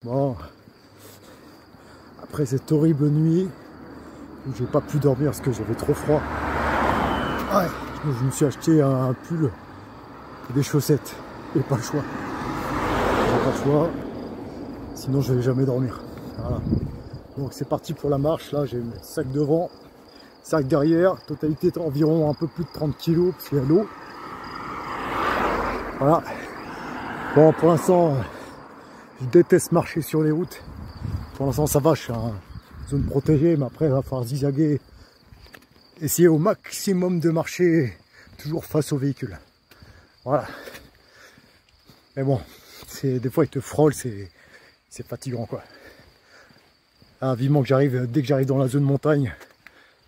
Bon, après cette horrible nuit où j'ai pas pu dormir parce que j'avais trop froid, ouais, je me suis acheté un pull et des chaussettes et pas le choix. J'ai pas le choix, sinon je vais jamais dormir. Voilà. Donc c'est parti pour la marche. Là j'ai mes sacs devant, sac derrière, totalité environ un peu plus de 30 kg parce qu'il y a l'eau. Voilà. Bon, pour l'instant, je déteste marcher sur les routes. Pour l'instant, ça va, je suis en zone protégée, mais après, il va falloir zigzaguer. Essayer au maximum de marcher toujours face au véhicule. Voilà. Mais bon, des fois, il te frôle, c'est fatigant, quoi. Ah, vivement que j'arrive, dès que j'arrive dans la zone montagne,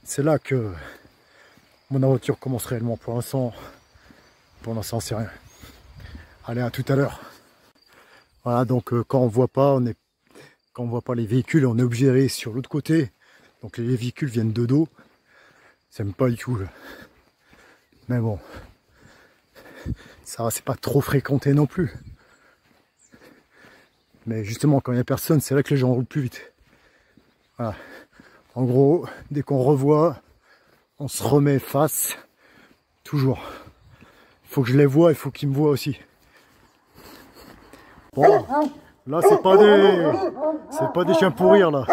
c'est là que mon aventure commence réellement. Pour l'instant, c'est rien. Allez, à tout à l'heure. Voilà, donc quand on voit pas, les véhicules, on est obligé d'aller sur l'autre côté. Donc les véhicules viennent de dos. Ça m'aime pas du tout. Mais bon, ça c'est pas trop fréquenté non plus. Mais justement, quand il n'y a personne, c'est là que les gens roulent plus vite. Voilà. En gros, dès qu'on revoit, on se remet face. Toujours. Il faut que je les vois, il faut qu'ils me voient aussi. Bon, là c'est pas des chiens pour rire là.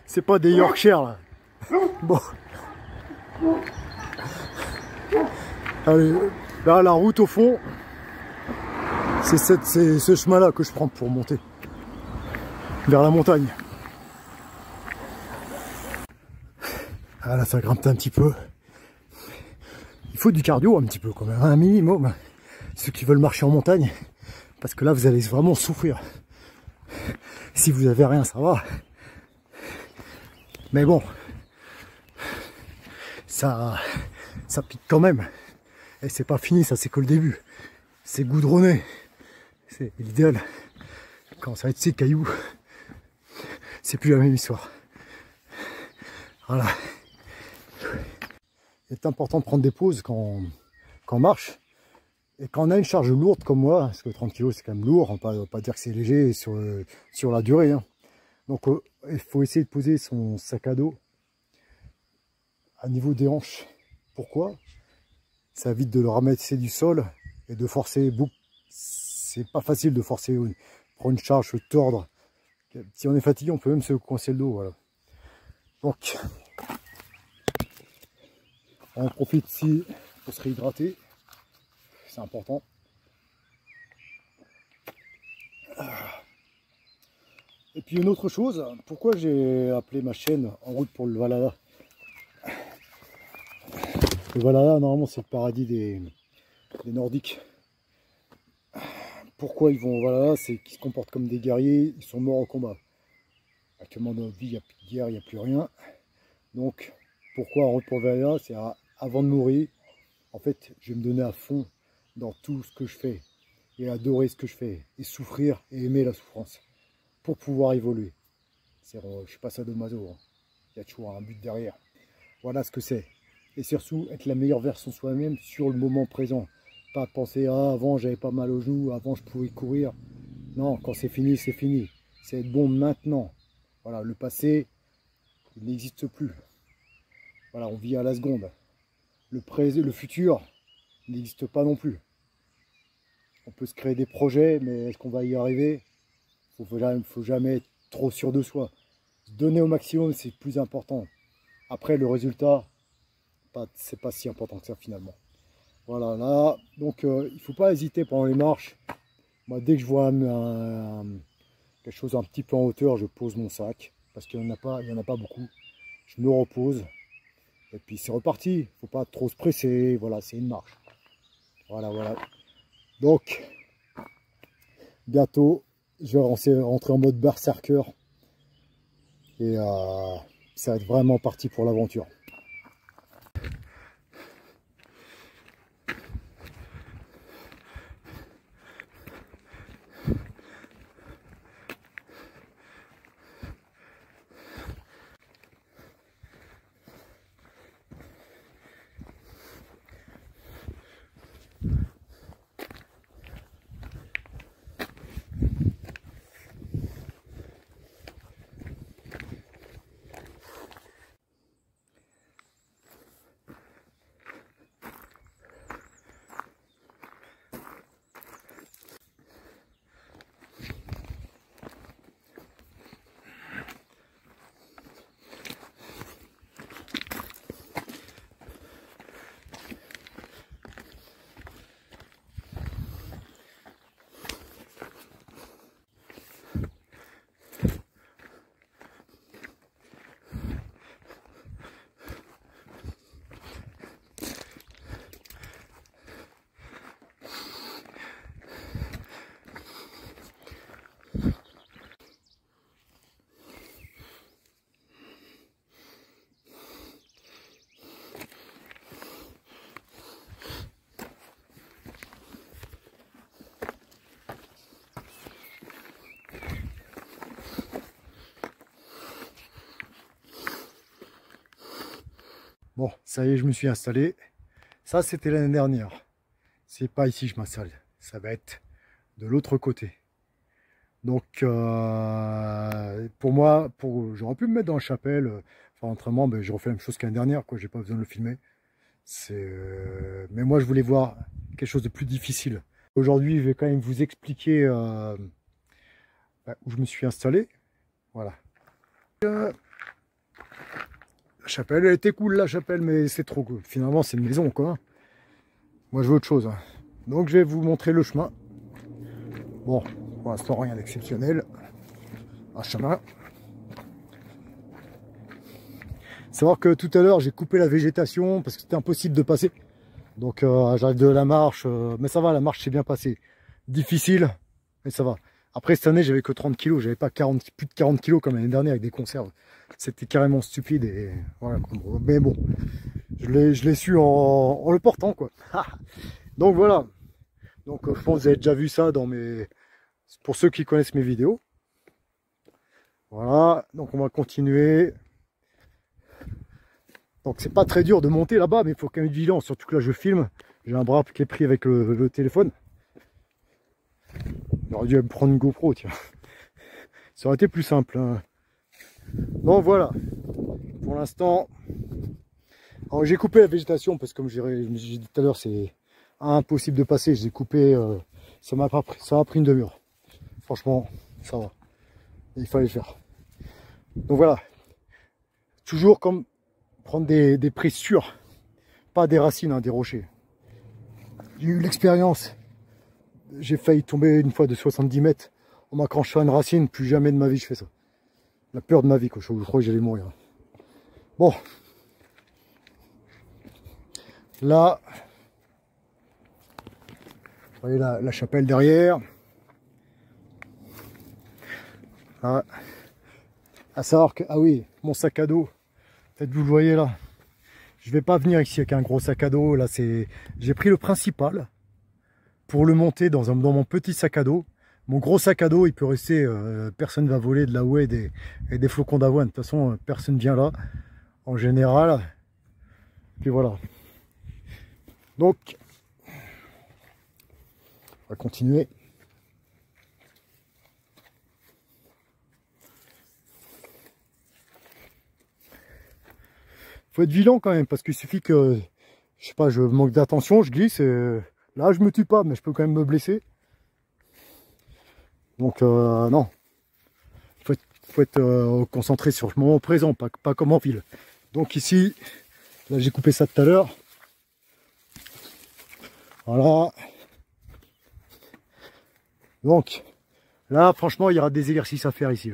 C'est pas des Yorkshire là. Bon. Allez, là la route au fond, c'est ce chemin là que je prends pour monter vers la montagne. Ah là ça grimpe un petit peu. Il faut du cardio un petit peu quand même, un minimum. Ceux qui veulent marcher en montagne. Parce que là, vous allez vraiment souffrir. Si vous avez rien, ça va. Mais bon, ça pique quand même. Et c'est pas fini, ça c'est que le début. C'est goudronné. C'est l'idéal. Quand ça va être ces cailloux, c'est plus la même histoire. Voilà. Il est important de prendre des pauses quand on marche. Et quand on a une charge lourde comme moi, parce que 30 kg c'est quand même lourd, on va pas dire que c'est léger sur la durée. Hein. Donc il faut essayer de poser son sac à dos à niveau des hanches. Pourquoi? Ça évite de le ramasser du sol et de forcer beaucoup. C'est pas facile de forcer, prendre une charge, se tordre. Si on est fatigué, on peut même se coincer le dos. Voilà. Donc on profite ici pour se réhydrater. C'est important. Et puis une autre chose, pourquoi j'ai appelé ma chaîne En route pour le Valhalla? Le Valhalla, normalement, c'est le paradis des Nordiques. Pourquoi ils vont au Valhalla? C'est qu'ils se comportent comme des guerriers, ils sont morts au combat. Actuellement, dans notre vie, il n'y a plus de guerre, il n'y a plus rien. Donc, pourquoi En route pour le Valhalla? C'est avant de mourir, en fait, je vais me donner à fond dans tout ce que je fais. Et adorer ce que je fais. Et souffrir et aimer la souffrance. Pour pouvoir évoluer. Je ne suis pas sadomaso. Hein. Il y a toujours un but derrière. Voilà ce que c'est. Et surtout, être la meilleure version de soi-même sur le moment présent. Pas penser, ah, avant j'avais pas mal aux genoux, avant je pouvais courir. Non, quand c'est fini, c'est fini. C'est être bon maintenant. Voilà, le passé, il n'existe plus. Voilà, on vit à la seconde. Le futur n'existe pas non plus. On peut se créer des projets, mais est-ce qu'on va y arriver? Faut jamais être trop sûr de soi. Se donner au maximum, c'est le plus important. Après, le résultat, c'est pas si important que ça finalement. Voilà, là, donc il ne faut pas hésiter pendant les marches. Moi, dès que je vois quelque chose un petit peu en hauteur, je pose mon sac. Parce qu'il n'y en a pas beaucoup. Je me repose. Et puis c'est reparti. Il ne faut pas trop se presser. Voilà, c'est une marche. Voilà, voilà. Donc, bientôt, je vais rentrer en mode berserker. Et ça va être vraiment parti pour l'aventure. Bon, ça y est, je me suis installé. Ça, c'était l'année dernière. C'est pas ici que je m'installe. Ça va être de l'autre côté. Donc, pour moi, j'aurais pu me mettre dans la chapelle. Enfin, autrement, ben, je refais la même chose qu'année dernière, quoi. J'ai pas besoin de le filmer. Mais moi, je voulais voir quelque chose de plus difficile. Aujourd'hui, je vais quand même vous expliquer où je me suis installé. Voilà. La chapelle, elle était cool, la chapelle, mais c'est trop cool. Finalement, c'est une maison, quoi. Moi, je veux autre chose. Donc, je vais vous montrer le chemin. Bon, pour l'instant, rien d'exceptionnel. Un chemin. Savoir que tout à l'heure, j'ai coupé la végétation parce que c'était impossible de passer. Donc, j'arrive de la marche. Mais ça va, la marche s'est bien passée. Difficile, mais ça va. Après, cette année, j'avais que 30 kilos. J'avais pas plus de 40 kilos comme l'année dernière avec des conserves. C'était carrément stupide. Et voilà. Mais bon, je l'ai su en le portant, quoi. Donc, voilà. Donc, je pense que vous avez déjà vu ça dans mes... Pour ceux qui connaissent mes vidéos. Voilà. Donc, on va continuer. Donc c'est pas très dur de monter là-bas, mais il faut quand même être vigilant, surtout que là je filme. J'ai un bras qui est pris avec le téléphone. J'aurais dû me prendre une GoPro, tiens. Ça aurait été plus simple. Hein. Donc voilà. Pour l'instant, j'ai coupé la végétation parce que comme j'ai dit tout à l'heure, c'est impossible de passer. J'ai coupé, ça m'a pris une demi-heure. Franchement, ça va. Il fallait le faire. Donc voilà. Toujours comme prendre des prises sûres, pas des racines, hein, des rochers. J'ai eu l'expérience, j'ai failli tomber une fois de 70 mètres en m'accrochant à une racine, plus jamais de ma vie je fais ça. La peur de ma vie, quoi. Je crois que j'allais mourir. Bon, là, vous voyez la chapelle derrière. Là. À savoir que, ah oui, mon sac à dos, peut-être vous le voyez là. Je vais pas venir ici avec un gros sac à dos. Là, j'ai pris le principal pour le monter dans mon petit sac à dos. Mon gros sac à dos, il peut rester. Personne ne va voler de la whey et des flocons d'avoine. De toute façon, personne vient là en général. Puis voilà. Donc, on va continuer. Faut être vigilant quand même parce qu'il suffit que, je sais pas, je manque d'attention, je glisse et là je me tue pas, mais je peux quand même me blesser. Donc non, faut être concentré sur le moment présent, pas comme en ville. Donc ici, là j'ai coupé ça tout à l'heure. Voilà. Donc là, franchement, il y aura des exercices à faire ici.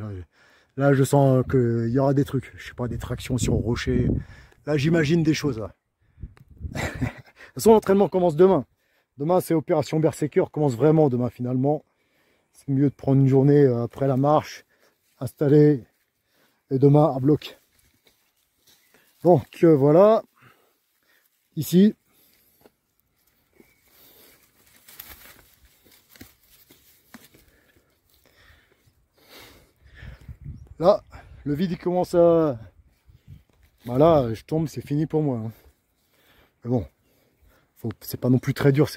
Là je sens qu'il y aura des trucs, je sais pas, des tractions sur rocher. Là, j'imagine des choses. Là. De toute façon, l'entraînement commence demain. Demain, c'est opération Berserker. Commence vraiment demain, finalement. C'est mieux de prendre une journée après la marche, installer, et demain, à bloc. Donc, voilà. Ici. Là, le vide, il commence à... Voilà, je tombe, c'est fini pour moi. Hein. Mais bon, c'est pas non plus très dur,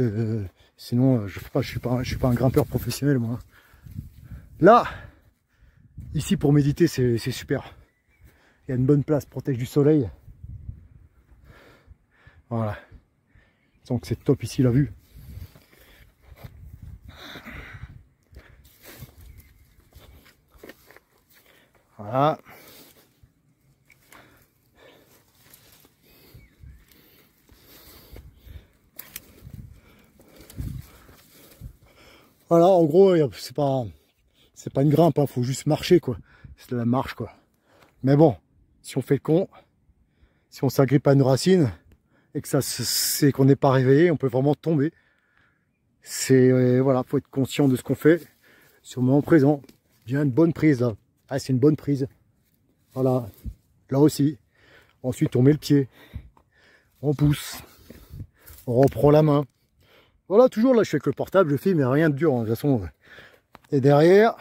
sinon je suis pas un grimpeur professionnel moi. Là, ici pour méditer c'est super. Il y a une bonne place, protège du soleil. Voilà. Donc c'est top ici la vue. Voilà. Voilà, en gros, c'est pas une grimpe, hein, faut juste marcher, quoi. C'est de la marche, quoi. Mais bon, si on fait le con, si on s'agrippe à une racine, et que c'est qu'on n'est pas réveillé, on peut vraiment tomber. Voilà, faut être conscient de ce qu'on fait, sur le moment présent. Bien une bonne prise, là. Ah, c'est une bonne prise. Voilà, là aussi. Ensuite, on met le pied, on pousse, on reprend la main. Voilà, toujours là, je fais avec le portable, je filme, mais rien de dur, hein, de toute façon. Et derrière,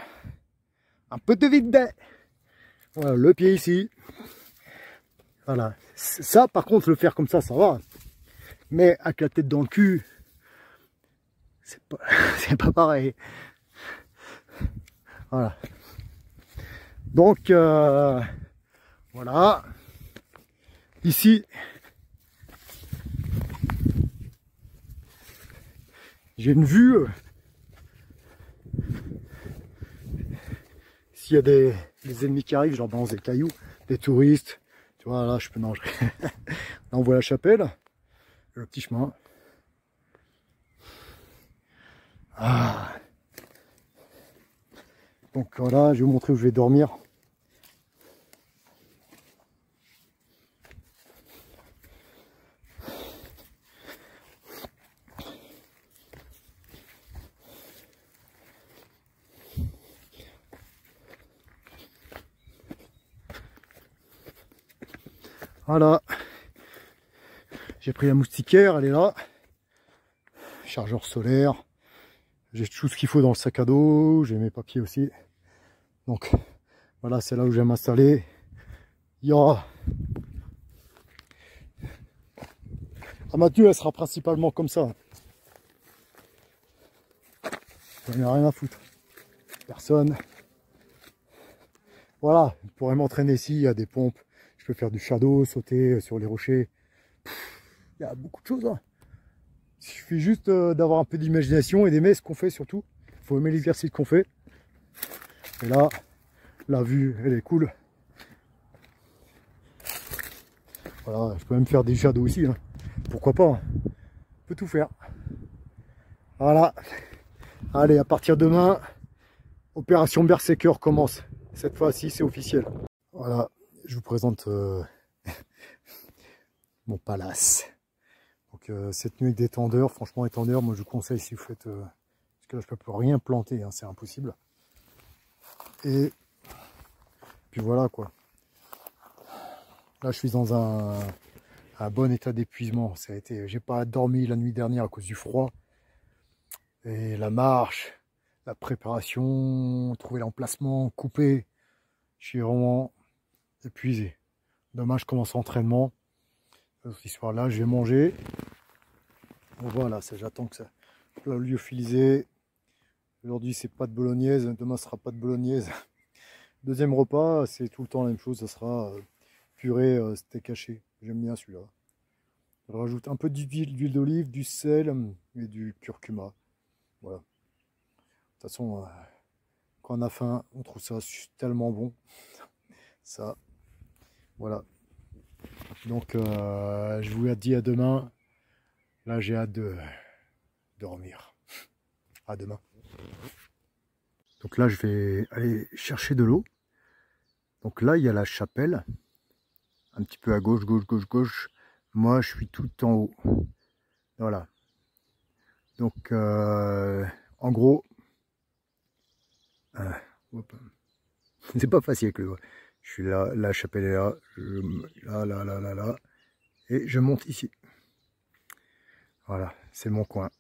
un peu de vide. Voilà, le pied ici. Voilà. Ça, par contre, le faire comme ça va. Mais avec la tête dans le cul, c'est pas, c'est pas pareil. Voilà. Donc, voilà. Ici, j'ai une vue. S'il y a des ennemis qui arrivent, genre balance des cailloux, des touristes, tu vois, là, je peux nager. Là, on voit la chapelle, le petit chemin. Ah. Donc voilà, je vais vous montrer où je vais dormir. Voilà, j'ai pris la moustiquaire, elle est là, chargeur solaire, j'ai tout ce qu'il faut dans le sac à dos, j'ai mes papiers aussi. Donc voilà, c'est là où je vais m'installer. Il y aura... Ah, ma tenue, elle sera principalement comme ça. J'en ai rien à foutre. Personne. Voilà, je pourrais m'entraîner ici, il y a des pompes. Je peux faire du shadow, sauter sur les rochers. Il y a beaucoup de choses. Hein. Il suffit juste d'avoir un peu d'imagination et d'aimer ce qu'on fait surtout. Il faut aimer l'exercice qu'on fait. Et là, la vue, elle est cool. Voilà, je peux même faire des shadows ici. Hein. Pourquoi pas, hein. On peut tout faire. Voilà. Allez, à partir de demain, opération Berserker commence. Cette fois-ci, c'est officiel. Voilà, je vous présente mon palace. Donc cette nuit avec des tendeurs, franchement les tendeurs, moi je vous conseille si vous faites... parce que là je peux plus rien planter, hein, c'est impossible. Et puis voilà quoi. Là je suis dans un bon état d'épuisement. Ça a été, j'ai pas dormi la nuit dernière à cause du froid. Et la marche, la préparation, trouver l'emplacement, couper. Je suis vraiment épuisé. Demain je commence l'entraînement. Ce soir-là, je vais manger. Voilà, ça j'attends que ça. Là, lyophilisé. Aujourd'hui, c'est pas de bolognaise. Demain, ce sera pas de bolognaise. Deuxième repas, c'est tout le temps la même chose. Ça sera purée steak haché. J'aime bien celui-là. Je rajoute un peu d'huile d'olive, du sel et du curcuma. Voilà. De toute façon, quand on a faim, on trouve ça tellement bon. Ça, voilà. Donc, je vous dis à demain. Là, j'ai hâte de dormir. À demain. Donc là, je vais aller chercher de l'eau. Donc là, il y a la chapelle. Un petit peu à gauche, gauche, gauche, gauche. Moi, je suis tout en haut. Voilà. Donc, en gros, c'est pas facile avec le doigt. Je suis là, la chapelle est là, là, et je monte ici. Voilà, c'est mon coin.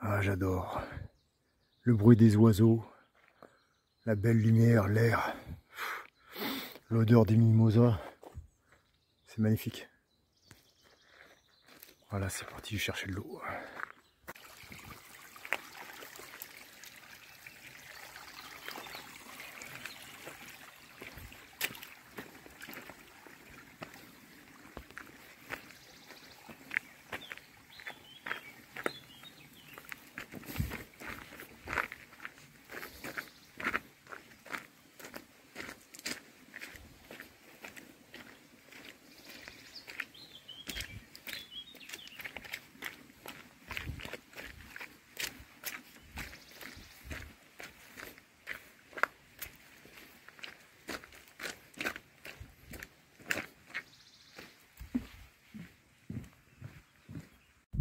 Ah, j'adore. Le bruit des oiseaux, la belle lumière, l'air, l'odeur des mimosas. C'est magnifique. Voilà, c'est parti, je vais chercher de l'eau.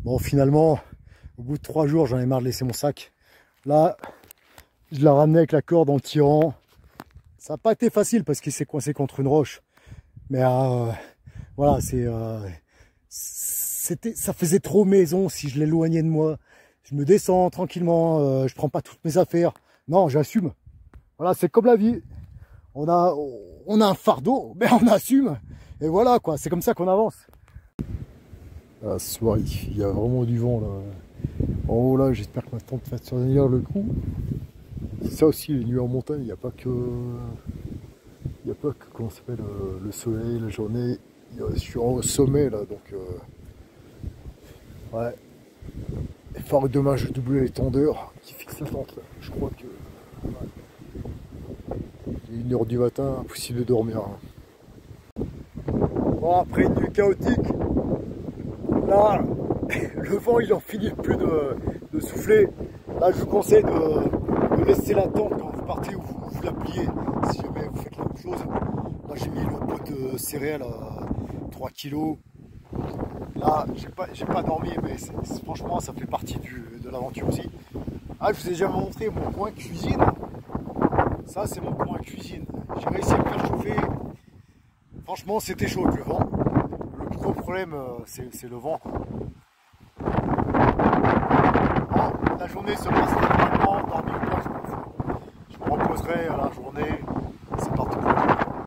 Bon, finalement, au bout de 3 jours, j'en ai marre de laisser mon sac. Là, je l'ai ramené avec la corde en tirant. Ça n'a pas été facile parce qu'il s'est coincé contre une roche. Mais voilà, ça faisait trop maison si je l'éloignais de moi. Je me descends tranquillement, je prends pas toutes mes affaires. Non, j'assume. Voilà, c'est comme la vie. on a un fardeau, mais on assume. Et voilà quoi, c'est comme ça qu'on avance. Ah, ce soir, il y a vraiment du vent là. En haut là, j'espère que ma tente va tenir le coup. C'est ça aussi les nuits en montagne, il n'y a pas que. Il n'y a pas que comment ça s'appelle le soleil, la journée. Je suis au sommet là, donc ouais. Il faudra que demain je double les tendeurs qui fixent la tente là. Je crois que ouais. Il est 1h du matin, impossible de dormir. Hein. Bon, après une nuit chaotique, là, le vent il en finit plus de souffler. Là je vous conseille de laisser la tente quand vous partez ou vous la pliez. Si jamais vous faites la même chose. Là j'ai mis le pot de céréales à 3 kg. Là j'ai pas dormi, mais franchement ça fait partie de l'aventure aussi. Ah, je vous ai déjà montré mon coin cuisine. Ça c'est mon coin cuisine. J'ai réussi à me faire chauffer. Franchement c'était chaud avec le vent. Le gros problème c'est le vent. Bon, la journée se passe tranquillement, dormir ou pas, je me reposerai à la journée.